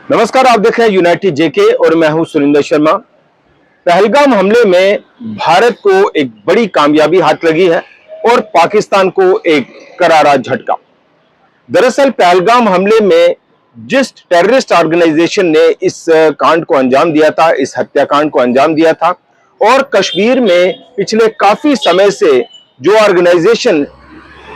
नमस्कार, आप देख रहे हैं यूनाइटेड जेके और मैं हूं सुरिंदर शर्मा। पहलगाम हमले में भारत को एक बड़ी कामयाबी हाथ लगी है और पाकिस्तान को एक करारा झटका। दरअसल पहलगाम हमले में जिस टेररिस्ट ऑर्गेनाइजेशन ने इस कांड को अंजाम दिया था, इस हत्याकांड को अंजाम दिया था, और कश्मीर में पिछले काफी समय से जो ऑर्गेनाइजेशन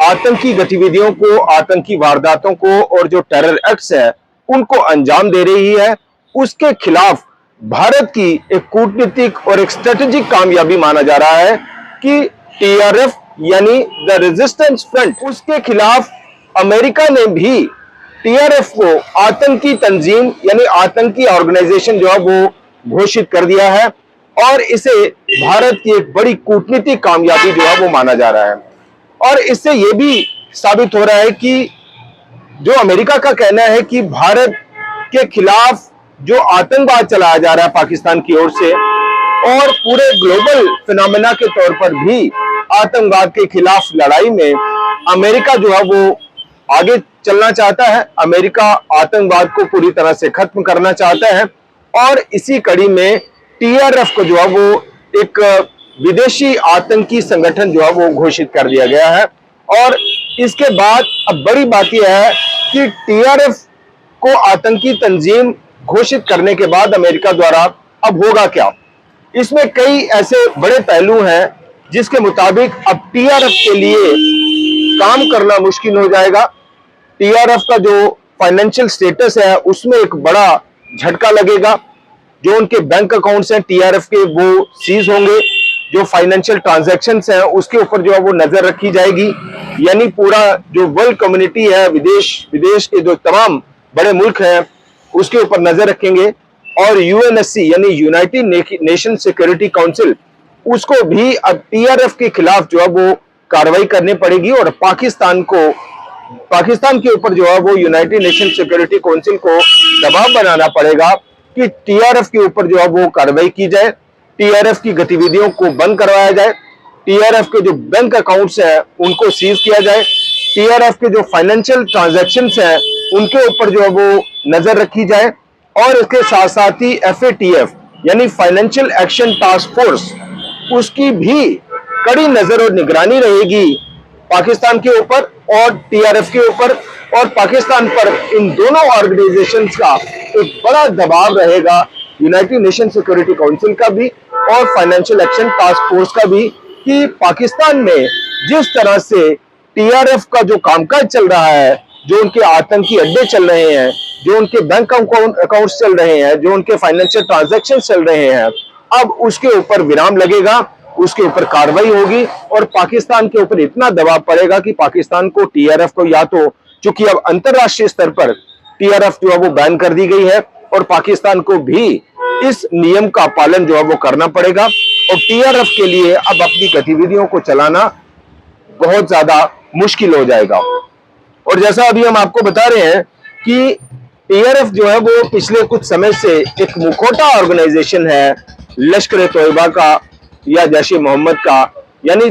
आतंकी गतिविधियों को, आतंकी वारदातों को और जो टेरर एक्ट्स है उनको अंजाम दे रही है, उसके खिलाफ भारत की एक कूटनीतिक और एक स्ट्रेटेजिक कामयाबी माना जा रहा है कि टीआरएफ यानी द रेजिस्टेंस फ्रंट, उसके खिलाफ अमेरिका ने भी टीआरएफ को आतंकी तंजीम यानी आतंकी ऑर्गेनाइजेशन जो है वो घोषित कर दिया है और इसे भारत की एक बड़ी कूटनीतिक कामयाबी जो है वो माना जा रहा है। और इससे यह भी साबित हो रहा है कि जो अमेरिका का कहना है कि भारत के खिलाफ जो आतंकवाद चलाया जा रहा है पाकिस्तान की ओर से, और पूरे ग्लोबल फिनोमेना के तौर पर भी आतंकवाद के खिलाफ लड़ाई में अमेरिका जो है वो आगे चलना चाहता है। अमेरिका आतंकवाद को पूरी तरह से खत्म करना चाहता है और इसी कड़ी में टीआरएफ को जो है वो एक विदेशी आतंकी संगठन जो है वो घोषित कर दिया गया है। और इसके बाद अब बड़ी बात यह है कि टीआरएफ को आतंकी तंजीम घोषित करने के बाद अमेरिका द्वारा अब होगा क्या। इसमें कई ऐसे बड़े पहलू हैं जिसके मुताबिक अब टीआरएफ के लिए काम करना मुश्किल हो जाएगा। टीआरएफ का जो फाइनेंशियल स्टेटस है उसमें एक बड़ा झटका लगेगा। जो उनके बैंक अकाउंट्स हैं टीआरएफ के वो सीज होंगे। जो फाइनेंशियल ट्रांजैक्शंस हैं उसके ऊपर जो है वो नजर रखी जाएगी। यानी पूरा जो वर्ल्ड कम्युनिटी है, विदेश के जो तमाम बड़े मुल्क हैं उसके ऊपर नजर रखेंगे। और यूएनएससी यानी यूनाइटेड नेशन सिक्योरिटी काउंसिल, उसको भी अब टीआरएफ के खिलाफ जो है वो कार्रवाई करनी पड़ेगी और पाकिस्तान के ऊपर जो है वो यूनाइटेड नेशन सिक्योरिटी काउंसिल को दबाव बनाना पड़ेगा कि टीआरएफ के ऊपर जो है वो कार्रवाई की जाए, टीआरएफ की गतिविधियों को बंद करवाया जाए, टीआरएफ के जो बैंक अकाउंट्स हैं उनको सीज किया जाए, टीआरएफ के जो फाइनेंशियल ट्रांजैक्शंस हैं उनके ऊपर जो है वो नजर रखी जाए। और इसके साथ साथ ही एफएटीएफ यानी फाइनेंशियल एक्शन टास्क फोर्स, उसकी भी कड़ी नजर और निगरानी रहेगी पाकिस्तान के ऊपर और टीआरएफ के ऊपर, और पाकिस्तान पर इन दोनों ऑर्गेनाइजेशंस का एक बड़ा दबाव रहेगा, यूनाइटेड नेशन सिक्योरिटी काउंसिल का भी और फाइनेंशियल एक्शन टास्क फोर्स का भी, कि पाकिस्तान में जिस तरह से टीआरएफ का जो कामकाज चल रहा है, जो उनके आतंकी अड्डे चल रहे हैं, जो उनके बैंक अकाउंट्स चल रहे हैं, जो उनके फाइनेंशियल ट्रांजैक्शन चल रहे हैं, अब उसके ऊपर विराम लगेगा, उसके ऊपर कार्रवाई होगी और पाकिस्तान के ऊपर इतना दबाव पड़ेगा कि पाकिस्तान को टीआरएफ को, या तो चूंकि अब अंतरराष्ट्रीय स्तर पर टीआरएफ जो है वो बैन कर दी गई है और पाकिस्तान को भी इस नियम का पालन जो है वो करना पड़ेगा और टीआरएफ के लिए अब अपनी गतिविधियों को चलाना बहुत ज्यादा मुश्किल हो जाएगा। और जैसा अभी हम आपको बता रहे हैं कि टीआरएफ जो है वो पिछले कुछ समय से एक मुखौटा ऑर्गेनाइजेशन है लश्कर-ए-तोयबा का या जैश-ए-मोहम्मद का, यानी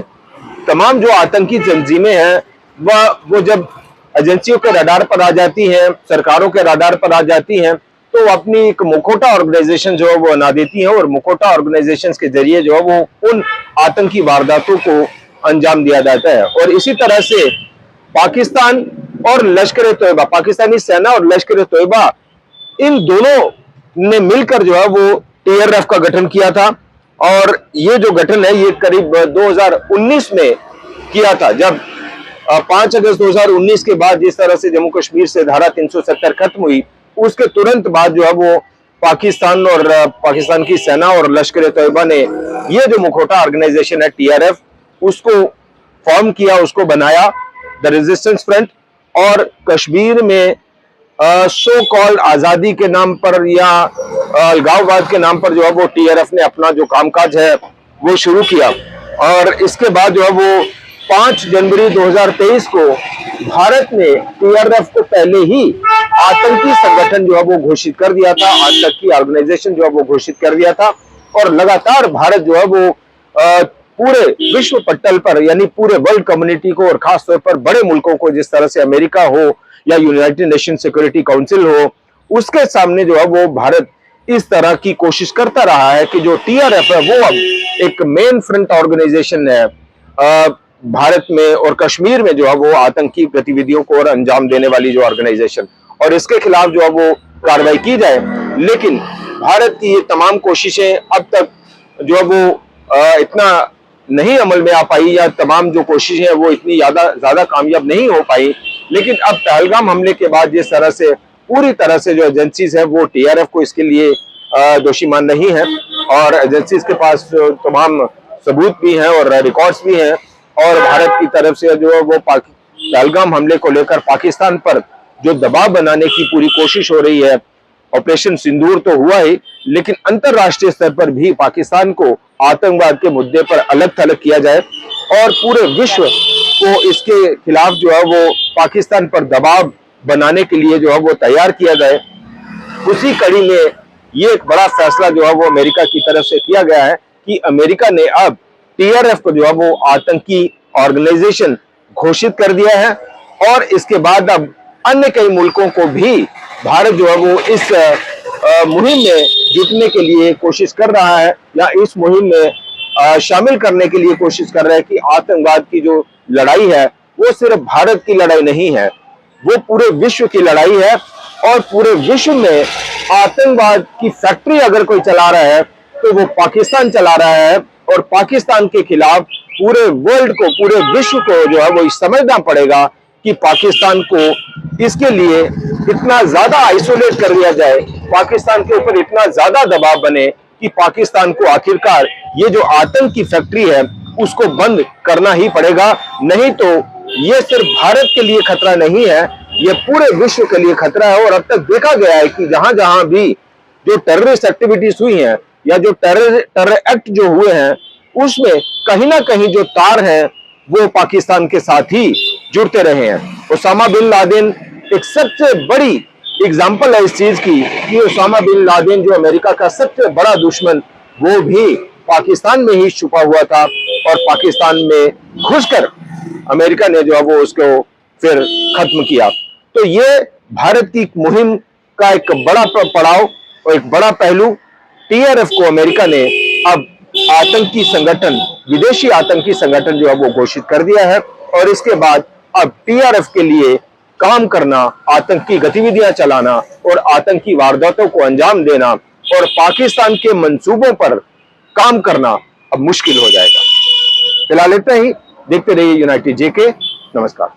तमाम जो आतंकी तंजीमें हैं वो जब एजेंसियों के रडार पर आ जाती हैं, सरकारों के रडार पर आ जाती हैं, तो वो अपनी एक मुखौटा ऑर्गेनाइजेशन जो है वो बना देती हैं और मुखौटा ऑर्गेनाइजेशन के जरिए जो है वो उन आतंकी वारदातों को अंजाम दिया जाता है। और इसी तरह से पाकिस्तान और लश्कर-ए-तोयबा, पाकिस्तानी सेना और लश्कर-ए-तोयबा, इन दोनों ने मिलकर जो है वो टीआरएफ का गठन किया था। और ये जो गठन है ये करीब 2019 में किया था, जब 5 अगस्त 2019 के बाद जिस तरह से जम्मू कश्मीर से धारा 370 खत्म हुई, उसके तुरंत बाद जो है वो पाकिस्तान और पाकिस्तान की सेना और लश्कर-ए-तोयबा ने ये जो मुखौटा ऑर्गेनाइजेशन है टीआरएफ, उसको फॉर्म किया, उसको बनाया, द रेजिस्टेंस फ्रंट। और कश्मीर में सो कॉल्ड आजादी के नाम पर या अलगाववाद के नाम पर जो है वो टीआरएफ ने अपना जो कामकाज है वो शुरू किया। और इसके बाद जो है वो 5 जनवरी 2023 को भारत ने टीआरएफ को पहले ही आतंकी संगठन जो है वो घोषित कर दिया था, आतंकी ऑर्गेनाइजेशन जो है वो घोषित कर दिया था। और लगातार भारत जो है वो पूरे विश्व पटल पर, यानी पूरे वर्ल्ड कम्युनिटी को और खासतौर पर बड़े मुल्कों को, जिस तरह से अमेरिका हो या यूनाइटेड नेशन सिक्योरिटी काउंसिल हो, उसके सामने जो है वो भारत इस तरह की कोशिश करता रहा है कि जो टीआरएफ है वो अब एक मेन फ्रंट ऑर्गेनाइजेशन है भारत में और कश्मीर में जो है वो आतंकी गतिविधियों को और अंजाम देने वाली जो ऑर्गेनाइजेशन, और इसके खिलाफ जो है वो कार्रवाई की जाए। लेकिन भारत की ये तमाम कोशिशें अब तक जो है वो इतना नहीं अमल में आ पाई, या तमाम जो कोशिशें हैं वो इतनी ज्यादा कामयाब नहीं हो पाई। लेकिन अब पहलगाम हमले के बाद जिस तरह से पूरी तरह से जो एजेंसीज है वो टीआरएफ को इसके लिए दोषी मान रही है, और एजेंसीज के पास तमाम सबूत भी हैं और रिकॉर्ड्स भी हैं, और भारत की तरफ से जो है वो पहलगाम हमले को लेकर पाकिस्तान पर जो दबाव बनाने की पूरी कोशिश हो रही है। ऑपरेशन सिंदूर तो हुआ ही, लेकिन अंतरराष्ट्रीय स्तर पर भी पाकिस्तान को आतंकवाद के मुद्दे पर अलग थलग किया जाए और पूरे विश्व को इसके खिलाफ जो है वो पाकिस्तान पर दबाव बनाने के लिए जो है वो तैयार किया जाए। उसी कड़ी में ये एक बड़ा फैसला जो है वो अमेरिका की तरफ से किया गया है कि अमेरिका ने अब टीआरएफ को जो है वो आतंकी ऑर्गेनाइजेशन घोषित कर दिया है, और इसके बाद अब अन्य कई मुल्कों को भी भारत जो है वो इस मुहिम में जुटने के लिए कोशिश कर रहा है, या इस मुहिम में शामिल करने के लिए कोशिश कर रहा है कि आतंकवाद की जो लड़ाई है वो सिर्फ भारत की लड़ाई नहीं है, वो पूरे विश्व की लड़ाई है। और पूरे विश्व में आतंकवाद की फैक्ट्री अगर कोई चला रहा है तो वो पाकिस्तान चला रहा है, और पाकिस्तान के खिलाफ पूरे वर्ल्ड को, पूरे विश्व को जो है वो समझना पड़ेगा कि पाकिस्तान को इसके लिए इतना ज्यादा आइसोलेट कर लिया जाए, पाकिस्तान के ऊपर इतना ज्यादा दबाव बने कि पाकिस्तान को आखिरकार ये जो आतंक की फैक्ट्री है उसको बंद करना ही पड़ेगा। नहीं तो ये सिर्फ भारत के लिए खतरा नहीं है, ये पूरे विश्व के लिए खतरा है। और अब तक देखा गया है कि जहां जहां भी जो टेररिस्ट एक्टिविटीज हुई हैं या जो टेरर एक्ट जो हुए हैं, उसमें कहीं ना कहीं जो तार है वो पाकिस्तान के साथ ही जुड़ते रहे हैं। ओसामा बिन लादेन एक सबसे बड़ी एग्जाम्पल है इस चीज की कि ओसामा बिन लादेन जो अमेरिका का सबसे बड़ा दुश्मन, वो भी पाकिस्तान में ही छुपा हुआ था, और पाकिस्तान में घुसकर अमेरिका ने जो है वो उसको फिर खत्म किया। तो ये भारत की मुहिम का एक बड़ा पड़ाव और एक बड़ा पहलू, टीआरएफ को अमेरिका ने अब आतंकी संगठन, विदेशी आतंकी संगठन जो है वो घोषित कर दिया है, और इसके बाद अब टीआरएफ के लिए काम करना, आतंकी गतिविधियां चलाना और आतंकी वारदातों को अंजाम देना और पाकिस्तान के मंसूबों पर काम करना अब मुश्किल हो जाएगा। फिलहाल इतना ही, देखते रहिए यूनाइटेड जेके। नमस्कार।